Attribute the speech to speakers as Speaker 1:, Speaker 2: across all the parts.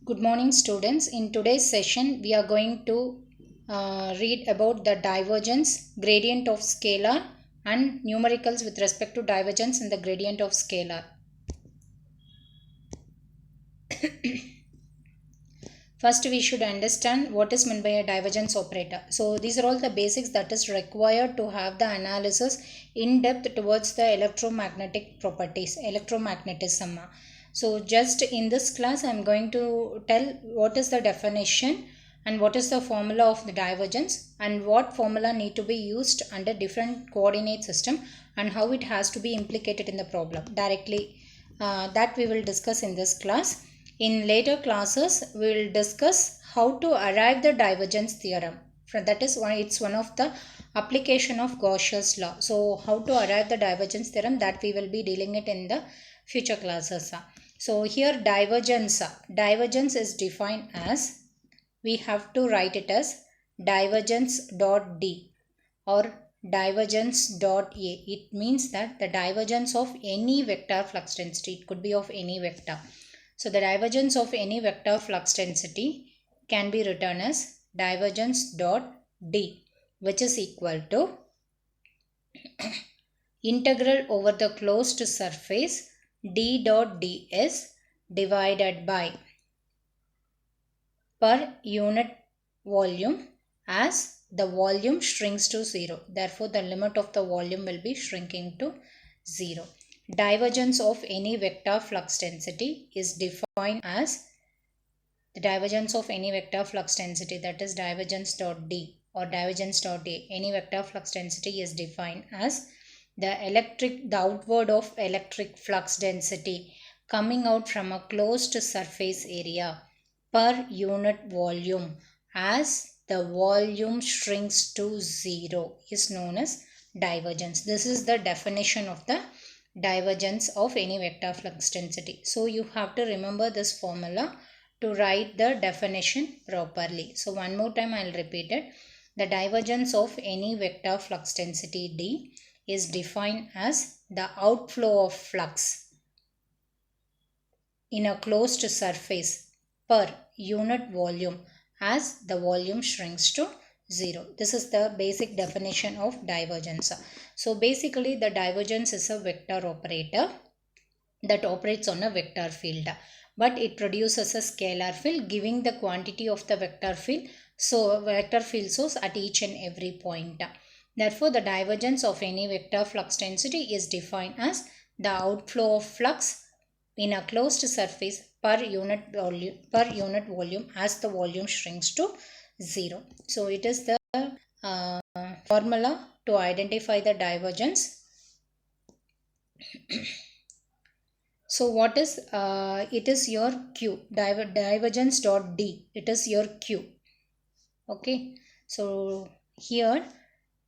Speaker 1: Good morning, students. In today's session, we are going to read about the divergence, gradient of scalar, and numericals with respect to divergence and the gradient of scalar. First, we should understand what is meant by a divergence operator. So, these are all the basics that is required to have the analysis in depth towards the electromagnetic properties, electromagnetism. So, just in this class, I am going to tell what is the definition and what is the formula of the divergence and what formula need to be used under different coordinate system and how it has to be implicated in the problem directly. That we will discuss in this class. In later classes, we will discuss how to arrive the divergence theorem. That is why it's one of the application of Gauss's law. So how to arrive the divergence theorem, that we will be dealing it in the future classes. So here divergence is defined as, we have to write it as divergence dot D or divergence dot A. It means that the divergence of any vector flux density, it could be of any vector. So the divergence of any vector flux density can be written as divergence dot D, which is equal to integral over the closed surface D dot ds divided by per unit volume as the volume shrinks to 0. Therefore, the limit of the volume will be shrinking to 0. Divergence of any vector flux density is defined as the divergence of any vector flux density, that is divergence dot D or divergence dot A. Any vector flux density is defined as the outward of electric flux density coming out from a closed surface area per unit volume as the volume shrinks to 0 is known as divergence. This is the definition of the divergence of any vector flux density. So you have to remember this formula to write the definition properly. So one more time I will repeat it. The divergence of any vector flux density D is defined as the outflow of flux in a closed surface per unit volume as the volume shrinks to 0. This is the basic definition of divergence. So basically the divergence is a vector operator that operates on a vector field, but it produces a scalar field giving the quantity of the vector field, so vector field source at each and every point. Therefore, the divergence of any vector flux density is defined as the outflow of flux in a closed surface per unit volume as the volume shrinks to 0. So it is the formula to identify the divergence. So what is it is your Q, divergence dot D, it is your Q. Okay, so here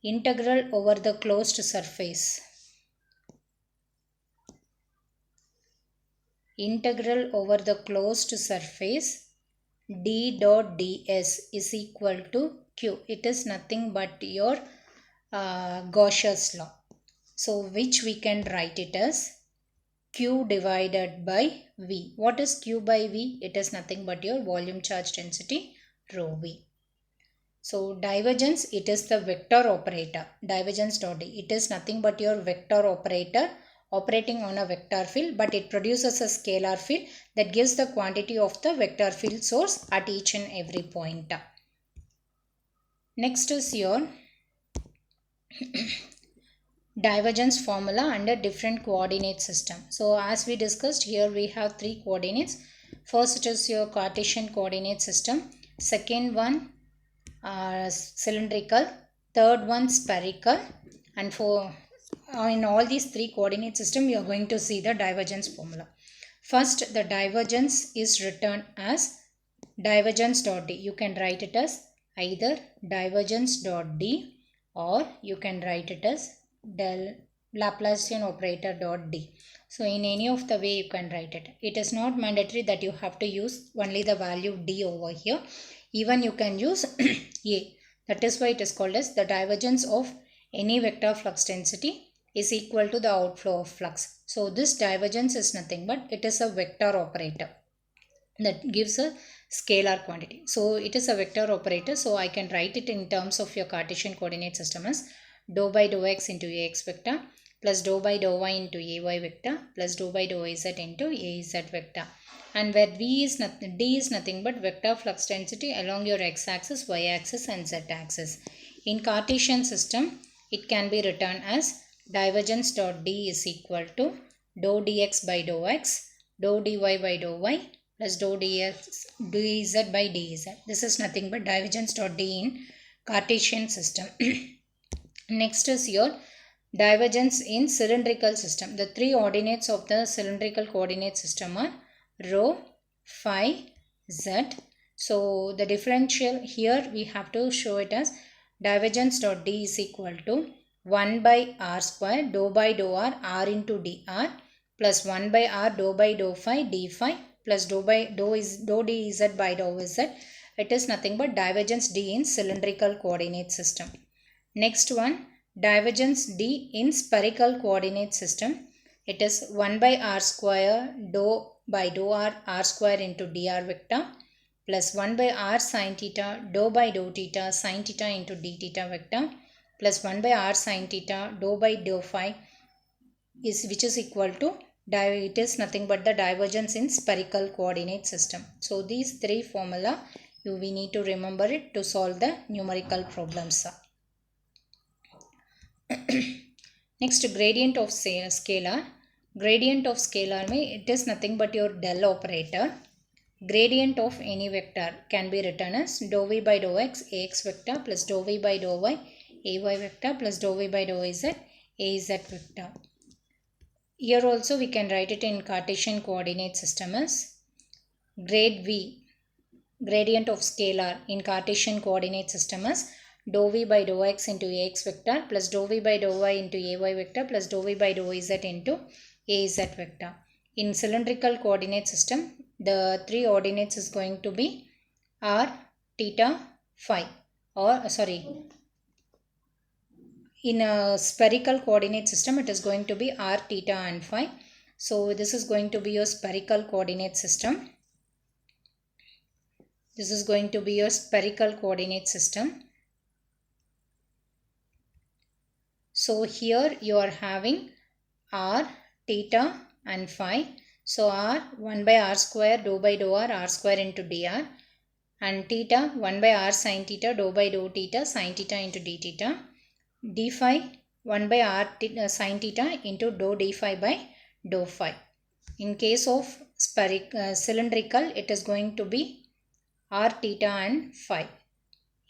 Speaker 1: integral over the closed surface, integral over the closed surface D dot ds is equal to Q. It is nothing but your Gauss's law. So which we can write it as Q divided by V. What is Q by V? It is nothing but your volume charge density rho V. So divergence, it is the vector operator, divergence dot D. It is nothing but your vector operator operating on a vector field, but it produces a scalar field that gives the quantity of the vector field source at each and every point. Next is your divergence formula under different coordinate system. So as we discussed, here we have three coordinates. First it is your Cartesian coordinate system, second one cylindrical, third one spherical, and for in all these three coordinate system we are going to see the divergence formula. First, the divergence is written as divergence dot D. You can write it as either divergence dot D or you can write it as del Laplacian operator dot D. So in any of the way you can write it. It is not mandatory that you have to use only the value D over here. Even you can use A. That is why it is called as the divergence of any vector flux density is equal to the outflow of flux. So this divergence is nothing but it is a vector operator. that gives a scalar quantity. So it is a vector operator. So I can write it in terms of your Cartesian coordinate system as dou by dou x into ax vector plus dou by dou y into ay vector plus dou by dou z into az vector. And where d is nothing but vector flux density along your x-axis, y-axis and z-axis. In Cartesian system, it can be written as divergence dot d is equal to dou dx by dou x, dou dy by dou y plus dou dz by dz. This is nothing but divergence dot d in Cartesian system. Next is your divergence in cylindrical system. The three ordinates of the cylindrical coordinate system are rho, phi, z. So the differential here we have to show it as divergence dot d is equal to 1 by r square dou by dou r into dr plus 1 by r dou by dou phi d phi plus dou dz by dou z. It is nothing but divergence d in cylindrical coordinate system. Next one, divergence d in spherical coordinate system. It is 1 by r square dou by dou r square into dr vector plus 1 by r sin theta dou by dou theta sin theta into d theta vector plus 1 by r sin theta dou by dou phi which is equal to it is nothing but the divergence in spherical coordinate system. So these three formula we need to remember it to solve the numerical problems. Next, gradient of scalar. Gradient of scalar it is nothing but your del operator. Gradient of any vector can be written as dou v by dou x ax vector plus dou v by dou y ay vector plus dou v by dou z az vector. Here also we can write it in Cartesian coordinate system as grade v, gradient of scalar in Cartesian coordinate system as dou v by dou x into ax vector plus dou v by dou y into ay vector plus dou v by dou z into az vector. In cylindrical coordinate system, the three ordinates is going to be r, theta, phi, or in a spherical coordinate system, it is going to be r, theta and phi. So this is going to be your spherical coordinate system. This is going to be your spherical coordinate system. So here you are having r, theta and phi. So r 1 by r square dou by dou r square into dr, and theta 1 by r sin theta dou by dou theta sin theta into d theta, d phi 1 by r sin theta into dou d phi by dou phi. In case of cylindrical, it is going to be r, theta and phi.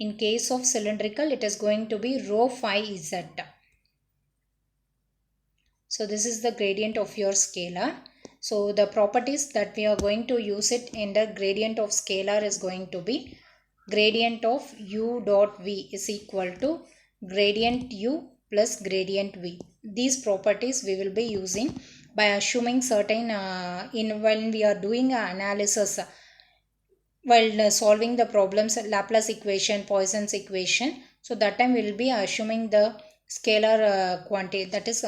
Speaker 1: In case of cylindrical, it is going to be rho phi z. So this is the gradient of your scalar. So the properties that we are going to use it in the gradient of scalar is going to be gradient of u dot v is equal to gradient u plus gradient v. These properties we will be using by assuming certain when we are doing analysis while solving the problems, Laplace equation, Poisson's equation. So that time we will be assuming the scalar quantity, that is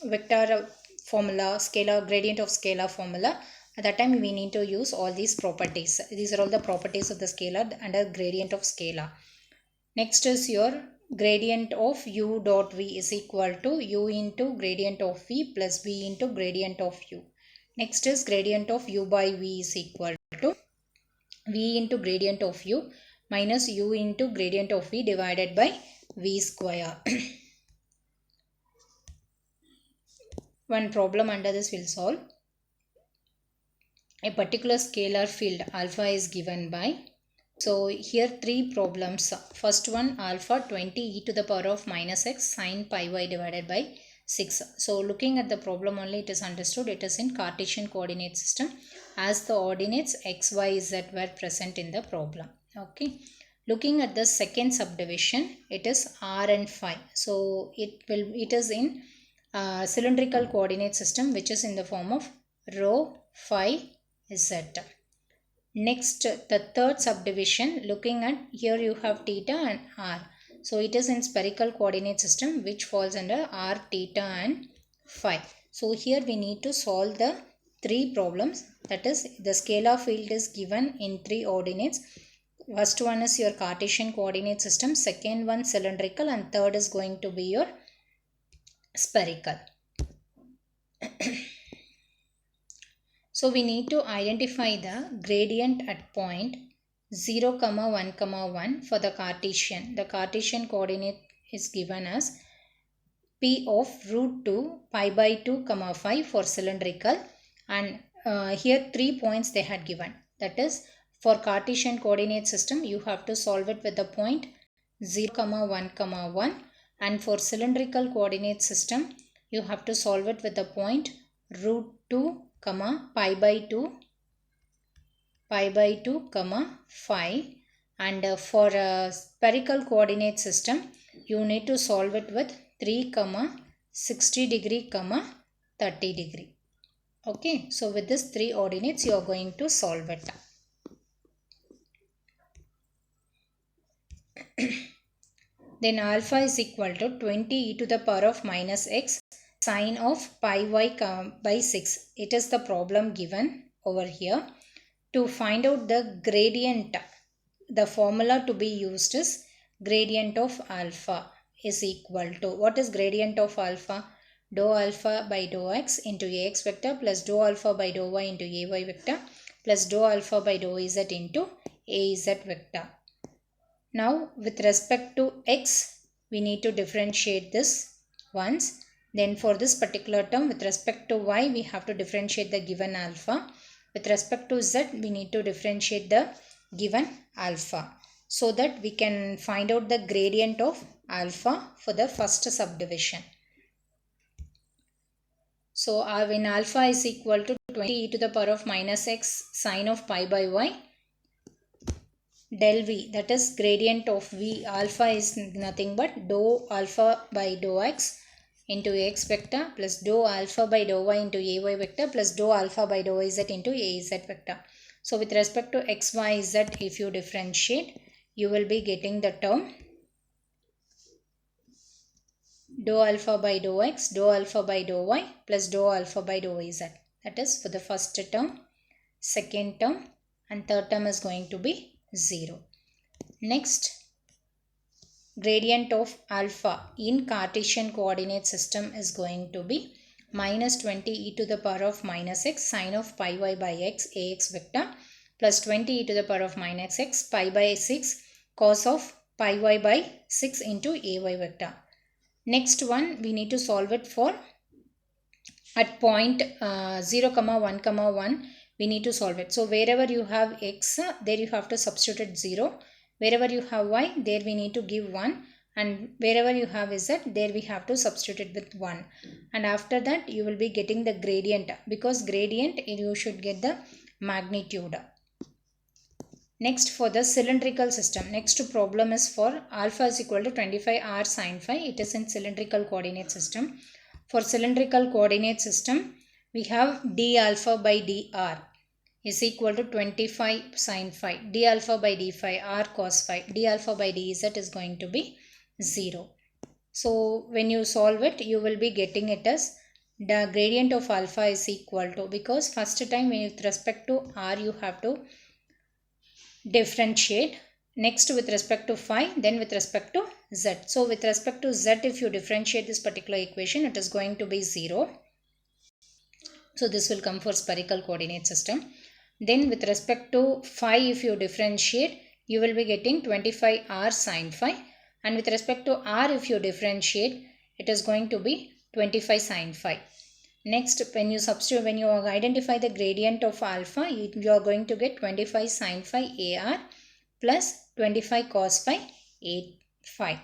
Speaker 1: vector formula, scalar gradient of scalar formula. At that time we need to use all these properties. These are all the properties of the scalar under gradient of scalar. Next is your gradient of u dot v is equal to u into gradient of v plus v into gradient of u. Next is gradient of u by v is equal to v into gradient of u minus u into gradient of v divided by v square. One problem under this will solve. A particular scalar field alpha is given by. So here three problems. First one, alpha 20 e to the power of minus x sin pi y divided by 6. So looking at the problem only, it is understood it is in Cartesian coordinate system as the ordinates x, y, z were present in the problem. Okay. Looking at the second subdivision, it is r and phi. So it is in cylindrical coordinate system, which is in the form of rho, phi, z. Next, the third subdivision, looking at here you have theta and r. So it is in spherical coordinate system which falls under r, theta and phi. So here we need to solve the three problems. That is, the scalar field is given in three ordinates. First one is your Cartesian coordinate system, second one cylindrical, and third is going to be your spherical. So we need to identify the gradient at point 0, 1, 1 for the Cartesian. The Cartesian coordinate is given as p of root 2 pi by 2, 5 for cylindrical, and here 3 points they had given. That is, for Cartesian coordinate system you have to solve it with the point 0, 1, 1, and for cylindrical coordinate system you have to solve it with the point root 2, pi by 2, 5, and for a spherical coordinate system you need to solve it with 3, 60 degree, 30 degree. Okay, so with this three ordinates you are going to solve it. Then alpha is equal to 20 e to the power of minus x sine of pi y by 6. It is the problem given over here. To find out the gradient, the formula to be used is gradient of alpha is equal to, what is gradient of alpha? Dou alpha by dou x into ax vector plus dou alpha by dou y into ay vector plus dou alpha by dou z into az vector. Now with respect to x we need to differentiate this once. Then for this particular term with respect to y we have to differentiate the given alpha. With respect to z we need to differentiate the given alpha, so that we can find out the gradient of alpha for the first subdivision. So when alpha is equal to 20 e to the power of minus x sine of pi by y, del v, that is gradient of v alpha is nothing but dou alpha by dou x into x vector plus dou alpha by dou y into ay vector plus dou alpha by dou z into az vector. So with respect to x, y, z, if you differentiate, you will be getting the term dou alpha by dou x, dou alpha by dou y plus dou alpha by dou z. That is for the first term, second term, and third term is going to be 0. Next, gradient of alpha in Cartesian coordinate system is going to be minus 20 e to the power of minus x sine of pi y by x ax vector plus 20 e to the power of minus x pi by 6 cos of pi y by 6 into ay vector. Next one we need to solve it for at point 0, 1, 1 we need to solve it. So wherever you have x, there you have to substitute 0. Wherever you have y, there we need to give 1, and wherever you have z, there we have to substitute with 1. And after that you will be getting the gradient, because gradient you should get the magnitude. Next, for the cylindrical system, next problem is for alpha is equal to 25 r sine phi. It is in cylindrical coordinate system. For cylindrical coordinate system, we have d alpha by dr is equal to 25 sine phi, d alpha by d phi, r cos phi, d alpha by dz is going to be 0. So when you solve it, you will be getting it as the gradient of alpha is equal to, because first time with respect to r you have to differentiate, next with respect to phi, then with respect to z. So with respect to z, if you differentiate this particular equation, it is going to be 0. So this will come for spherical coordinate system. Then with respect to phi, if you differentiate, you will be getting 25 r sine phi, and with respect to r, if you differentiate, it is going to be 25 sine phi. Next, when you substitute, when you identify the gradient of alpha, you are going to get 25 sine phi ar plus 25 cos phi a phi.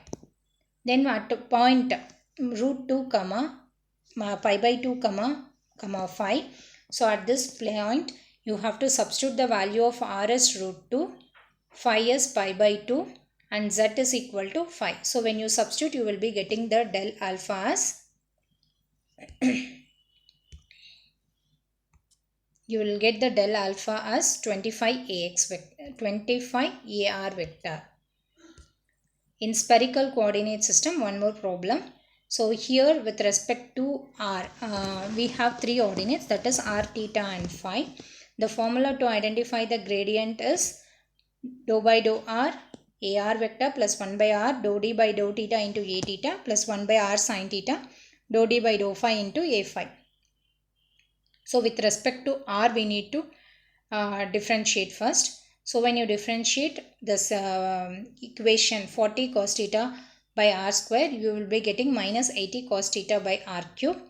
Speaker 1: Then at point root 2 pi by 2 phi. So at this point you have to substitute the value of r as root 2, phi as pi by 2, and z is equal to phi. So when you substitute, you will be getting the del alpha as you will get the del alpha as 25 ax vector, 25 ar vector. In spherical coordinate system, one more problem. So here with respect to r, we have three ordinates, that is r, theta and phi. The formula to identify the gradient is dou by dou r ar vector plus 1 by r dou d by dou theta into a theta plus 1 by r sin theta dou d by dou phi into a phi. So with respect to r, we need to differentiate first. So when you differentiate this equation 40 cos theta by r square, you will be getting minus 80 cos theta by r cube.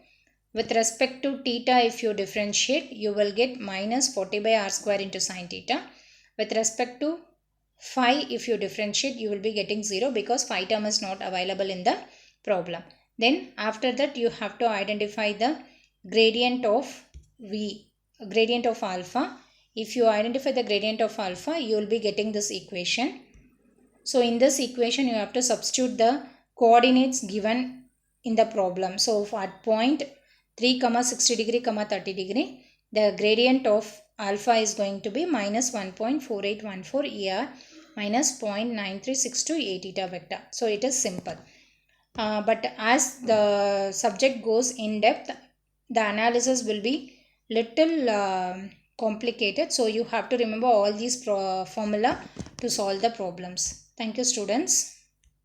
Speaker 1: With respect to theta, if you differentiate, you will get minus 40 by r square into sin theta. With respect to phi, if you differentiate, you will be getting 0 because phi term is not available in the problem. Then after that, you have to identify the gradient of gradient of alpha. If you identify the gradient of alpha, you will be getting this equation. So in this equation, you have to substitute the coordinates given in the problem. So at point 3, 60 degree, 30 degree, the gradient of alpha is going to be minus 1.4814 ER minus 0.9362 A theta vector. So it is simple. But as the subject goes in depth, the analysis will be little complicated. So you have to remember all these formula to solve the problems. Thank you, students.